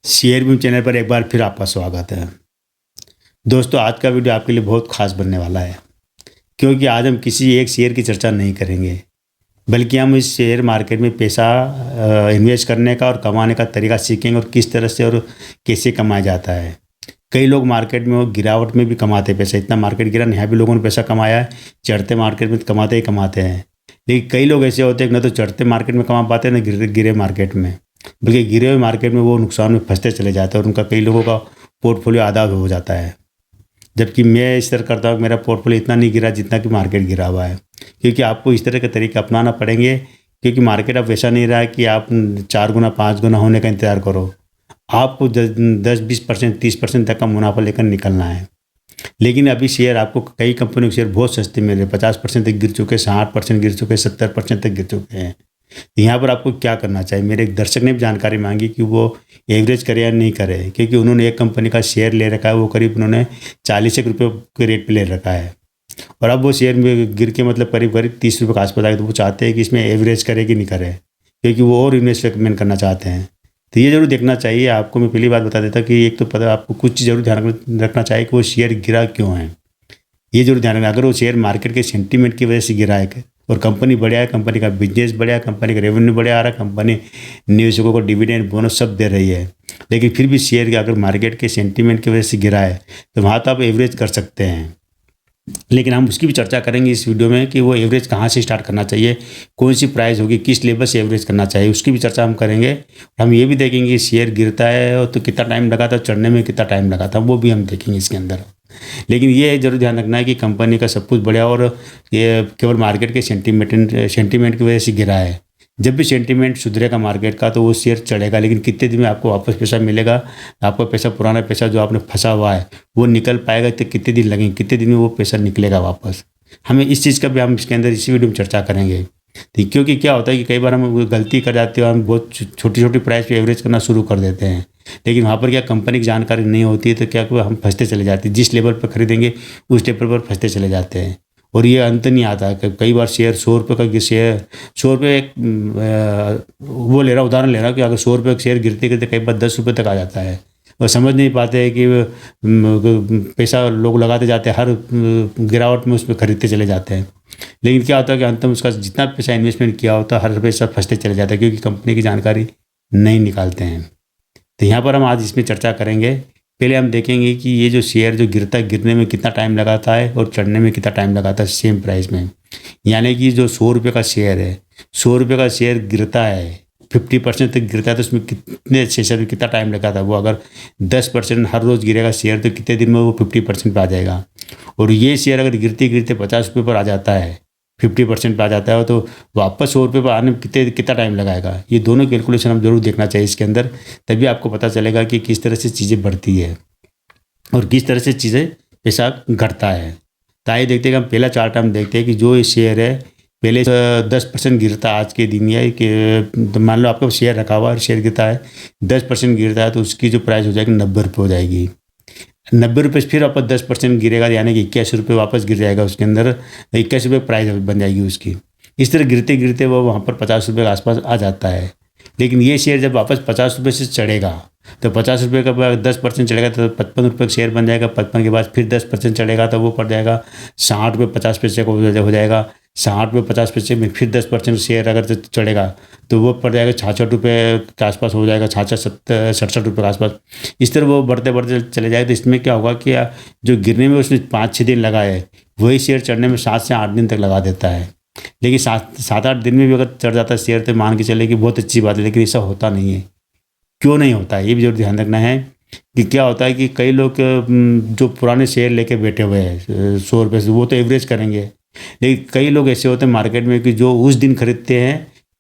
Share view channel पर एक बार फिर आपका स्वागत है। दोस्तों, आज का वीडियो आपके लिए बहुत खास बनने वाला है, क्योंकि आज हम किसी एक शेयर की चर्चा नहीं करेंगे, बल्कि हम इस शेयर मार्केट में पैसा इन्वेस्ट करने का और कमाने का तरीका सीखेंगे और किस तरह से और कैसे कमाया जाता है। कई लोग मार्केट में वो गिरावट में भी कमाते हैं पैसा, इतना मार्केट गिरा यहाँ भी लोगों ने पैसा कमाया है, चढ़ते मार्केट में कमाते ही कमाते हैं। लेकिन कई लोग ऐसे होते हैं कि न तो चढ़ते मार्केट में कमा पाते हैं, न गिरे मार्केट में, बल्कि गिरे हुए मार्केट में वो नुकसान में फंसते चले जाते हैं और उनका कई लोगों का पोर्टफोलियो आधा हो जाता है। जबकि मैं इस तरह करता हूँ, मेरा पोर्टफोलियो इतना नहीं गिरा जितना कि मार्केट गिरा हुआ है, क्योंकि आपको इस तरह के तरीके अपनाना पड़ेंगे। क्योंकि मार्केट अब वैसा नहीं रहा है कि आप 4 गुना 5 गुना होने का इंतजार करो। आपको 10-20% 30% तक का मुनाफा लेकर निकलना है। लेकिन अभी शेयर आपको कई कंपनियों के शेयर बहुत सस्ते मिल रहे हैं, 50% तक गिर चुके हैं, 60% गिर चुके हैं, 70% तक गिर चुके हैं। यहाँ पर आपको क्या करना चाहिए? मेरे एक दर्शक ने भी जानकारी मांगी कि वो एवरेज करे या नहीं करे, क्योंकि उन्होंने एक कंपनी का शेयर ले रखा है, वो करीब उन्होंने 40 रुपये के रेट पे ले रखा है और अब वो शेयर में गिर के मतलब करीब करीब 30 रुपये का आसपास आए, तो वो चाहते हैं कि इसमें एवरेज करे कि नहीं करे, क्योंकि वो और इन्वेस्टमेंट करना चाहते हैं। तो ये जरूर देखना चाहिए आपको। मैं पहली बात बता देता कि एक तो पता आपको कुछ चीज़ जरूर ध्यान रखना चाहिए कि वो शेयर गिरा क्यों है, ये जरूर ध्यान रखना। अगर वो शेयर मार्केट के सेंटीमेंट की वजह से गिरा है और कंपनी बढ़िया है, कंपनी का बिजनेस बढ़िया है, कंपनी का रेवेन्यू बढ़िया आ रहा है, कंपनी निवेशकों को डिविडेंड बोनस सब दे रही है, लेकिन फिर भी शेयर के अगर मार्केट के सेंटीमेंट की वजह से गिरा है तो वहाँ तो आप एवरेज कर सकते हैं। लेकिन हम उसकी भी चर्चा करेंगे इस वीडियो में कि वो एवरेज कहाँ से स्टार्ट करना चाहिए, कौन सी प्राइस होगी, किस लेवल से एवरेज करना चाहिए, उसकी भी चर्चा हम करेंगे। हम ये भी देखेंगे कि शेयर गिरता है तो कितना टाइम लगा था, चढ़ने में कितना टाइम लगा था, वो भी हम देखेंगे इसके अंदर। लेकिन ये जरूर ध्यान रखना है कि कंपनी का सब कुछ बढ़िया और ये केवल मार्केट के सेंटीमेंट की वजह से गिरा है। जब भी सेंटीमेंट सुधरेगा मार्केट का तो वो शेयर चढ़ेगा, लेकिन कितने दिन में आपको वापस पैसा मिलेगा, आपका पैसा पुराना पैसा जो आपने फंसा हुआ है वो निकल पाएगा, तो कितने दिन लगेंगे, कितने दिन में वो पैसा निकलेगा वापस। हमें इस चीज़ का भी हम इसके अंदर इसी वीडियो में चर्चा करेंगे। तो क्योंकि क्या होता है कि कई बार हम गलती कर जाते हैं, हम बहुत छोटी छोटी प्राइस पे एवरेज करना शुरू कर देते हैं, लेकिन वहाँ पर क्या कंपनी की जानकारी नहीं होती है, तो क्या हम फंसते चले जाते हैं। जिस लेवल पर खरीदेंगे उस लेवल पर फंसते चले जाते हैं और ये अंत नहीं आता है। कई बार शेयर 100 रुपये का शेयर 100 रुपये वो ले रहा उदाहरण ले रहा कि अगर 100 रुपये का शेयर गिरते गिरते कई बार 10 रुपये तक आ जाता है और समझ नहीं पाते हैं कि पैसा लोग लगाते जाते हैं, हर गिरावट में उसमें खरीदते चले जाते हैं। लेकिन क्या होता है कि अंत में उसका जितना पैसा इन्वेस्टमेंट किया होता है हर पैसा फंसते चले जाता है, क्योंकि कंपनी की जानकारी नहीं निकालते हैं। तो यहाँ पर हम आज इसमें चर्चा करेंगे। पहले हम देखेंगे कि ये जो शेयर जो गिरता है, गिरने में कितना टाइम लगाता है और चढ़ने में कितना टाइम लगाता है सेम प्राइस में। यानी कि जो 100 रुपये का शेयर है, 100 रुपये का शेयर गिरता है, 50% तक गिरता है, तो उसमें कितने शेयर में कितना टाइम लगाता है। वो अगर 10% हर रोज़ गिरेगा शेयर तो कितने दिन में वो 50% पर आ जाएगा। और ये शेयर अगर गिरते गिरते 50 रुपये पर आ जाता है, 50% पे आ जाता है, तो वापस 100 रुपये पर आने में कितना टाइम लगाएगा। ये दोनों कैलकुलेशन हम जरूर देखना चाहिए इसके अंदर, तभी आपको पता चलेगा कि किस तरह से चीज़ें बढ़ती है और किस तरह से चीज़ें पैसा घटता है। तो आइए देखते हैं कि हम पहला चार्ट हम देखते हैं कि जो ये शेयर है पहले 10% गिरता है आज के दिन, या कि तो मान लो आपका शेयर रखा हुआ है, शेयर गिरता है 10% गिरता है, तो उसकी जो प्राइस हो जाएगी 90 रुपये हो जाएगी। 90 रुपये से फिर वापस 10% गिरेगा, यानी कि 81 रुपये वापस गिर जाएगा उसके अंदर, 81 रुपये प्राइस बन जाएगी उसकी। इस तरह गिरते गिरते वो वहाँ पर 50 रुपये के आसपास आ जाता है। लेकिन ये शेयर जब वापस 50 रुपये से चढ़ेगा तो 50 रुपये का 10% चढ़ेगा तो 55 रुपये का शेयर बन जाएगा। 55 के बाद फिर 10% चढ़ेगा तो वो पड़ जाएगा 60 रुपये 50 पैसे हो जाएगा। 60 रुपये 50 पैसे में फिर 10% शेयर अगर चढ़ेगा तो वो पड़ जाएगा 66 रुपये के आसपास हो जाएगा, 66-67 रुपये के आसपास। इस तरह वो बढ़ते बढ़ते चले जाए। तो इसमें क्या होगा कि जो गिरने में उसने 5-6 दिन लगाए, वही शेयर चढ़ने में 7 से 8 दिन तक लगा देता है। लेकिन 7-8 दिन में भी अगर चढ़ जाता है शेयर तो मान के चले कि बहुत अच्छी बात है, लेकिन ऐसा होता नहीं है। क्यों नहीं होता है ये भी जरूर ध्यान रखना है कि क्या होता है कि कई लोग जो पुराने शेयर लेके बैठे हुए हैं 100 रुपये से, वो तो एवरेज करेंगे। लेकिन कई लोग ऐसे होते हैं मार्केट में कि जो उस दिन खरीदते हैं,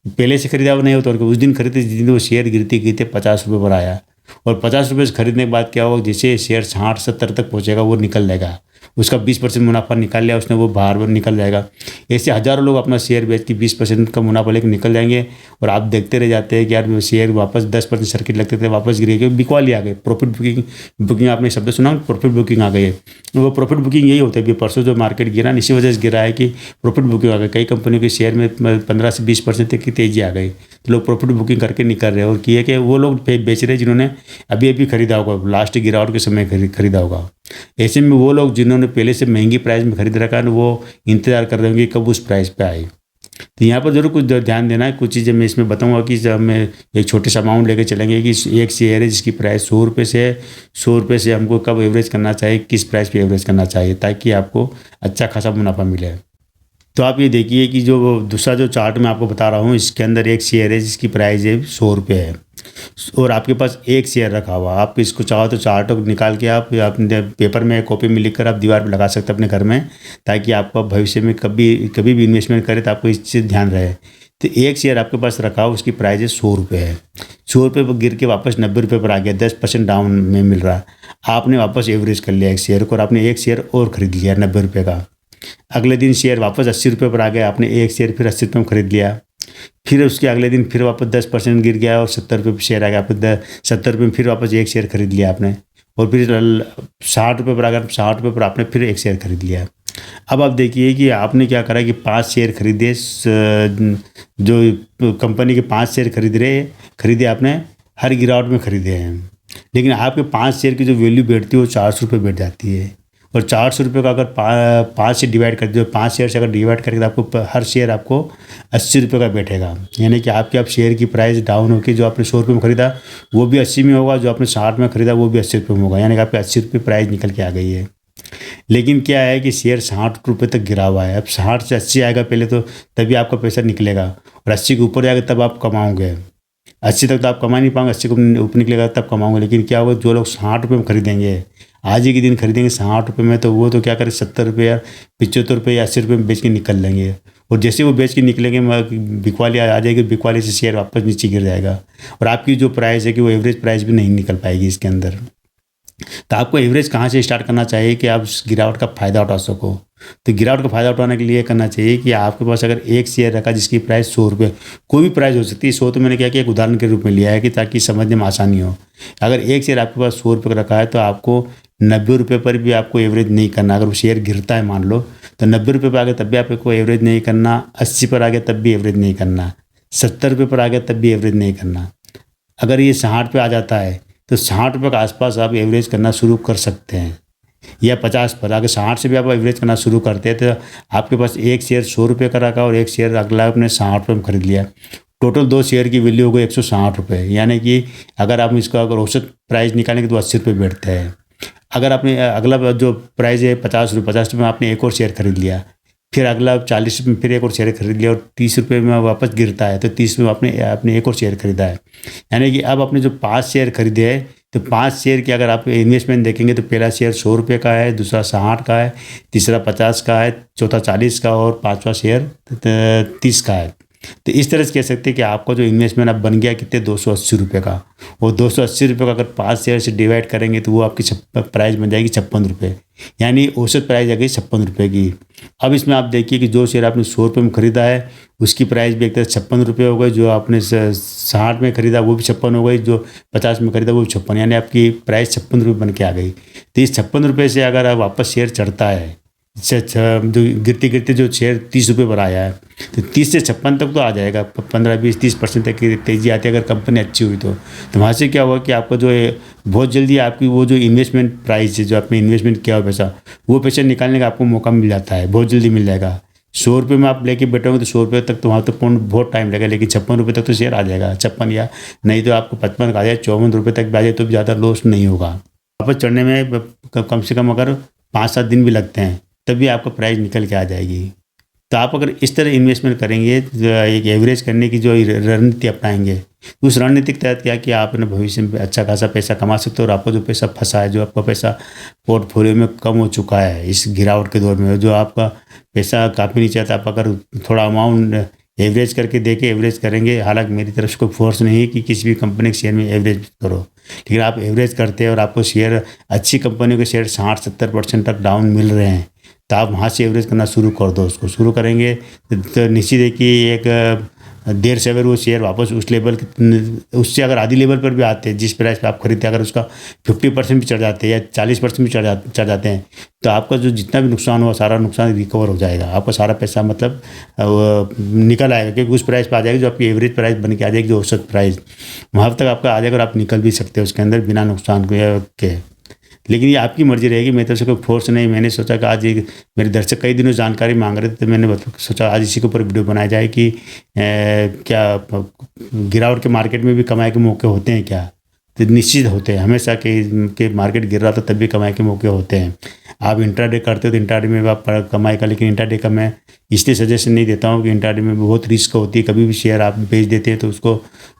पहले से खरीदा हुआ नहीं होता उनको, उस दिन खरीदते जिस दिन वो शेयर गिरते गिरते 50 रुपये पर आया और 50 रुपये से खरीदने के बाद क्या होगा, जैसे शेयर 60-70 तक पहुँचेगा वो निकल जाएगा उसका 20% मुनाफा निकाल लिया उसने, वो बाहर निकल जाएगा। ऐसे हज़ारों लोग अपना शेयर बेच के 20% का मुनाफा लेकर निकल जाएंगे और आप देखते रह जाते हैं कि यार शेयर वापस 10% सर्किट लगते थे, वापस गिरे, क्योंकि बिकवाली आ गई। प्रॉफिट बुकिंग आपने शब्द सुना, प्रॉफिट बुकिंग आ गई है। वो प्रॉफिट बुकिंग यही होता है। अभी परसों जो मार्केट गिरा इसी वजह से गिरा है कि प्रॉफिट बुकिंग आ गई। कई कंपनियों के शेयर में 15 से 20% तक की तेजी आ गई, तो लोग प्रॉफिट बुकिंग करके निकल रहे हैं। और किए कि वो लोग बेच रहे जिन्होंने अभी अभी खरीदा होगा, लास्ट गिरावट के समय खरीदा होगा। ऐसे में वो लोग जिन्होंने पहले से महंगी प्राइस में खरीद रखा है, वो इंतजार कर रहे होंगे कब उस प्राइस पे आए। तो यहाँ पर जरूर कुछ ध्यान देना है। कुछ चीज़ें मैं इसमें बताऊंगा कि जब मैं एक छोटे सा अमाउंट लेके चलेंगे कि एक शेयर है जिसकी प्राइस 100 रुपये से है, 100 रुपये से हमको कब एवरेज करना चाहिए, किस प्राइस पे एवरेज करना चाहिए, ताकि आपको अच्छा खासा मुनाफा मिले। तो आप ये देखिए कि जो दूसरा जो चार्ट मैं आपको बता रहा हूँ, इसके अंदर एक शेयर है जिसकी प्राइस है 100 रुपये है और आपके पास एक शेयर रखा हुआ। आप इसको चाहो तो चार्ट निकाल के आप अपने पेपर में कॉपी में लिख कर आप दीवार पर लगा सकते हैं अपने घर में, ताकि आपको भविष्य में कभी भी इन्वेस्टमेंट करें तो आपको इस चीज़ ध्यान रहे। तो एक शेयर आपके पास रखा हो, उसकी प्राइस है 100 रुपये है। 100 रुपये पर गिर के वापस 90 रुपये पर आ गया, 10% डाउन में मिल रहा है। आपने वापस एवरेज कर लिया एक शेयर को और आपने एक शेयर और ख़रीद लिया 90 रुपये का। अगले दिन शेयर वापस 80 रुपये पर आ गया, आपने एक शेयर फिर 80 रुपये में खरीद लिया। फिर उसके अगले दिन फिर वापस 10% गिर गया और 70 रुपये शेयर आ गया, आपने 70 रुपये में फिर वापस एक शेयर खरीद लिया आपने। और फिर 60 रुपये पर आ गया, 60 रुपये पर आपने फिर एक शेयर खरीद लिया। अब आप देखिए कि आपने क्या करा कि 5 शेयर खरीदे, जो कंपनी के 5 शेयर खरीदे आपने, हर गिरावट में खरीदे हैं। लेकिन आपके 5 शेयर की जो वैल्यू बैठती है वो 400 रुपये बैठ जाती है। और 400 रुपये का अगर 5 से डिवाइड कर दो, 5 शेयर से अगर डिवाइड करेंगे तो आपको हर शेयर आपको 80 रुपये का बैठेगा। यानी कि आप शेयर की प्राइस डाउन होकर जो आपने 100 रुपये में खरीदा वो भी 80 में होगा, जो आपने 60 में खरीदा वो भी 80 रुपये में होगा। यानी कि आपके 80 रुपये प्राइस निकल के आ गई है। लेकिन क्या है कि शेयर 60 रुपये तक गिरा हुआ है। अब 60 से 80 आएगा पहले तो, तभी आपका पैसा निकलेगा, और 80 के ऊपर जाएगा तब आप कमाओगे। 80 तक तो आप कमा नहीं पाओगे, 80 को ऊपर निकलेगा तब कमाओगे। लेकिन क्या होगा, जो लोग 60 रुपये में खरीदेंगे, आज ही के दिन खरीदेंगे 60 रुपये में, तो वो तो क्या करें 70 रुपये या 75 रुपये या 80 रुपये में बेच के निकल लेंगे। और जैसे वो बेच के निकलेंगे बिकवाली आ जाएगी, बिकवाली से शेयर वापस नीचे गिर जाएगा और आपकी जो प्राइस है कि वो एवरेज प्राइस भी नहीं निकल पाएगी इसके अंदर। तो आपको एवरेज कहाँ से स्टार्ट करना चाहिए कि आप उस गिरावट का फ़ायदा उठा सको। तो गिरावट का फ़ायदा उठाने के लिए करना चाहिए कि आपके पास अगर एक शेयर रखा जिसकी प्राइस 100 रुपये, कोई भी प्राइस हो सकती है, 100 तो मैंने क्या किया एक उदाहरण के रूप में लिया है कि ताकि समझने में आसानी हो। अगर एक शेयर आपके पास 100 रुपये का रखा है तो आपको 90 रुपये पर भी आपको एवरेज नहीं करना। अगर वो शेयर गिरता है मान लो, तो 90 रुपये पर आ गया तब भी आपको एवरेज नहीं करना, 80 पर आ गया तब भी एवरेज नहीं करना, 70 रुपये पर आ गया तब भी एवरेज नहीं करना। अगर ये 60 पे आ जाता है तो 60 रुपये के आसपास आप एवरेज करना शुरू कर सकते हैं, या 50 पर। अगर 60 से भी आप एवरेज करना शुरू करते हैं तो आपके पास एक शेयर 100 रुपये का रखा और एक शेयर अगला आपने 60 रुपये में खरीद लिया, टोटल 2 शेयर की वैल्यू हो गई 160 रुपये। यानी कि अगर आप इसका अगर औसत प्राइस निकालेंगे तो 80 रुपये बैठते हैं। अगर आपने अगला जो प्राइस है 50 रुपये में आपने एक और शेयर खरीद लिया, फिर अगला 40 रुपये में फिर एक और शेयर खरीद लिया और 30 रुपये में वापस गिरता है तो 30 में आपने एक और शेयर खरीदा है। यानी कि अब आपने जो 5 शेयर खरीदे हैं तो 5 शेयर की अगर आप इन्वेस्टमेंट देखेंगे तो पहला शेयर 100 रुपये का है, दूसरा 60 का है, तीसरा 50 का है, चौथा 40 का और 5वां शेयर 30 का है। तो इस तरह से कह सकते हैं कि आपका जो इन्वेस्टमेंट अब बन गया कितने 280 रुपये का। और 280 रुपये का अगर 5 शेयर से डिवाइड करेंगे तो वो आपकी प्राइस बन जाएगी 56 रुपये। यानी औसत प्राइस आ गई 56 रुपये की। अब इसमें आप देखिए कि जो शेयर आपने 100 रुपये में खरीदा है उसकी प्राइस भी एक तरह 56 रुपये हो गई, जो आपने 60 में खरीदा वो भी 56 हो गई, जो 50 में खरीदा वो भी 56, यानी आपकी प्राइस 56 रुपये बन के आ गई। तो इस 56 रुपये से अगर आप वापस शेयर चढ़ता है, जो गिरते गिरते जो शेयर 30 रुपये पर आया है तो 30 से 56 तक तो आ जाएगा, 15, 20, 30% तक की तेज़ी आती है अगर कंपनी अच्छी हुई तो वहाँ से क्या हुआ कि आपका जो है बहुत जल्दी आपकी वो जो इन्वेस्टमेंट प्राइस है, जो आपने इन्वेस्टमेंट किया हो पैसा, वो पैसा निकालने का आपको मौका मिल जाता है, बहुत जल्दी मिल जाएगा। 100 रुपये में आप लेके बैठोगे तो 100 रुपये तक तो वहाँ तो बहुत टाइम लगेगा, लेकिन 56 रुपये तक तो शेयर आ जाएगा, 56 या नहीं तो आपको 55 का आ जाए, 54 रुपये तक भी आ जाए तो भी ज़्यादा लॉस नहीं होगा। वापस चढ़ने में कम से कम अगर 5-7 दिन भी लगते हैं तभी आपका प्राइस निकल के आ जाएगी। तो आप अगर इस तरह इन्वेस्टमेंट करेंगे, एक एवरेज करने की जो रणनीति अपनाएंगे, उस रणनीति के तहत क्या कि आप अपने भविष्य में अच्छा खासा पैसा कमा सकते हो। और आपको जो पैसा फंसा है, जो आपका पैसा पोर्टफोलियो में कम हो चुका है इस गिरावट के दौर में, जो आपका पैसा काफ़ी नहीं चाहता, आप अगर थोड़ा अमाउंट एवरेज करके देके एवरेज करेंगे, हालांकि मेरी तरफ से कोई फोर्स नहीं है कि किसी भी कंपनी के शेयर में एवरेज करो, लेकिन आप एवरेज करते हैं और आपको शेयर अच्छी कंपनियों के शेयर 60-70% तक डाउन मिल रहे हैं, तो आप वहाँ से एवरेज करना शुरू कर दो। उसको शुरू करेंगे तो निश्चित है कि एक देर से अगर वो शेयर वापस उस लेवल उससे अगर आधी लेवल पर भी आते हैं, जिस प्राइस पे आप खरीदते हैं, अगर उसका 50% भी चढ़ जाते हैं या 40% भी चढ़ जाते हैं, तो आपका जो जितना भी नुकसान हुआ सारा नुकसान रिकवर हो जाएगा। आपका सारा पैसा मतलब निकल आएगा, क्योंकि उस प्राइस पर आ जाएगी जो आपकी एवरेज प्राइस बन के आ जाएगी, जो औसत प्राइस वहाँ तक आपका आ जाएगा और आप निकल भी सकते हैं उसके अंदर बिना नुकसान के। लेकिन ये आपकी मर्जी रहेगी, मेरी तरफ से कोई फोर्स नहीं। मैंने सोचा कि आज एक मेरे दर्शक कई दिनों जानकारी मांग रहे थे, तो मैंने सोचा आज इसी के ऊपर वीडियो बनाया जाए कि क्या गिरावट के मार्केट में भी कमाई के मौके होते हैं क्या? तो निश्चित होते हैं, हमेशा के मार्केट गिर रहा था तब भी कमाई के मौके होते हैं। आप इंट्राडे करते हो तो इंट्राडे में आप कमाई का, लेकिन इंट्राडे का मैं इसलिए सजेशन नहीं देता हूँ कि इंट्राडे में बहुत रिस्क होती है। कभी भी शेयर आप बेच देते हैं तो उसको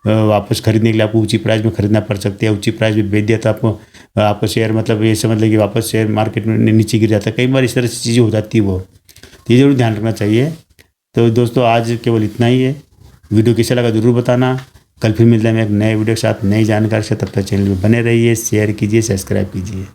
वापस खरीदने के लिए आपको ऊंची प्राइस में खरीदना पड़ सकती है। ऊंची प्राइस में बेच दिया तो आपको शेयर मतलब ये समझ लें कि वापस शेयर मार्केट में नीचे गिर जाता है। कई बार इस तरह से चीज़ें हो जाती है, वो तो ये जरूर ध्यान रखना चाहिए। तो दोस्तों आज केवल इतना ही है। वीडियो कैसा लगा ज़रूर बताना। कल फिर मिलते हैं एक नए वीडियो के साथ, नई जानकारी से। तब तक चैनल में बने रहिए, शेयर कीजिए, सब्सक्राइब कीजिए।